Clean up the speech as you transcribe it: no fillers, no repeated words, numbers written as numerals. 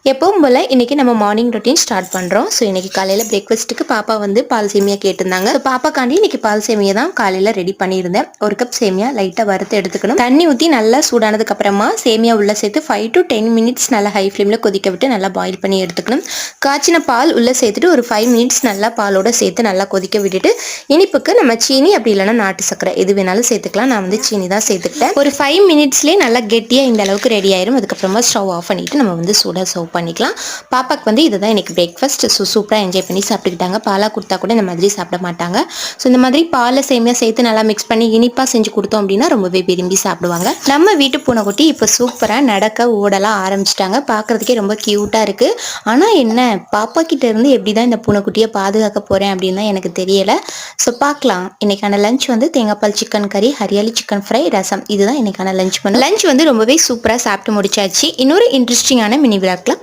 எப்பவும் போல் இன்றைக்கி நம்ம மார்னிங் ரொட்டீன் ஸ்டார்ட் பண்ணுறோம். ஸோ இன்றைக்கி காலையில் பிரேக்ஃபாஸ்ட்டுக்கு பாப்பா வந்து பால் சேமியா கேட்டிருந்தாங்க. ஸோ பாப்பாக்காண்டி இன்றைக்கி பால் சேமியா தான் காலையில் ரெடி பண்ணியிருந்தேன். ஒரு கப் சேமியா லைட்டாக வறுத்து எடுத்துக்கணும். தண்ணி ஊற்றி நல்லா சூடானதுக்கப்புறமா சேமியா உள்ளே சேர்த்து 5 to 10 minutes நல்லா ஹை ஃப்ளேமில் கொதிக்க விட்டு நல்லா பாயில் பண்ணி எடுத்துக்கணும். காய்ச்சின பால் உள்ளே சேர்த்துட்டு ஒரு 5 minutes நல்லா பாலோட சேர்த்து நல்லா கொதிக்க விட்டுட்டு இனிப்புக்கு நம்ம சீனி அப்படி இல்லைன்னா நாட்டு சக்கரை எது வேணாலும் சேர்த்துக்கலாம். நான் வந்து சீனி தான் சேர்த்துக்கிட்டேன். ஒரு 5 minutesலேயே நல்லா கெட்டியாக இந்த அளவுக்கு ரெடி ஆயிரும். அதுக்கப்புறமா ஸ்டவ் ஆஃப் பண்ணிவிட்டு நம்ம வந்து சூடாக சர்வ் பண்ணிக்கலாம். பாப்பாக்கு வந்து இதுதான் எனக்கு பிரேக்ஃபாஸ்ட். சூப்பராக என்ஜாய் பண்ணி சாப்பிட்டுக்கிட்டாங்க. பாலாக கொடுத்தா கூட இந்த மாதிரி சாப்பிட மாட்டாங்க. ஸோ இந்த மாதிரி பாலை சேமியா சேர்த்து நல்லா மிக்ஸ் பண்ணி இனிப்பாக செஞ்சு கொடுத்தோம் அப்படின்னா ரொம்பவே விரும்பி சாப்பிடுவாங்க. நம்ம வீட்டு பூனைக்குட்டி இப்போ சூப்பராக நடக்க ஓடலாம் ஆரம்பிச்சிட்டாங்க. பார்க்குறதுக்கே ரொம்ப க்யூட்டாக இருக்குது. ஆனால் என்ன பாப்பா கிட்ட இருந்து எப்படி தான் இந்த பூனைக்குட்டியை பாதுகாக்க போகிறேன் அப்படின்னு தான் எனக்கு தெரியலை. ஸோ பார்க்கலாம். இன்னைக்கான லஞ்ச் வந்து தேங்காய்பால் சிக்கன் கறி, ஹரியாலி சிக்கன் ஃப்ரை, ரசம். இதுதான் இன்னைக்கான லஞ்ச் வந்து ரொம்பவே சூப்பராக சாப்பிட்டு முடிச்சாச்சு. இன்னொரு இன்ட்ரெஸ்டிங்கான மினி விளாக்ல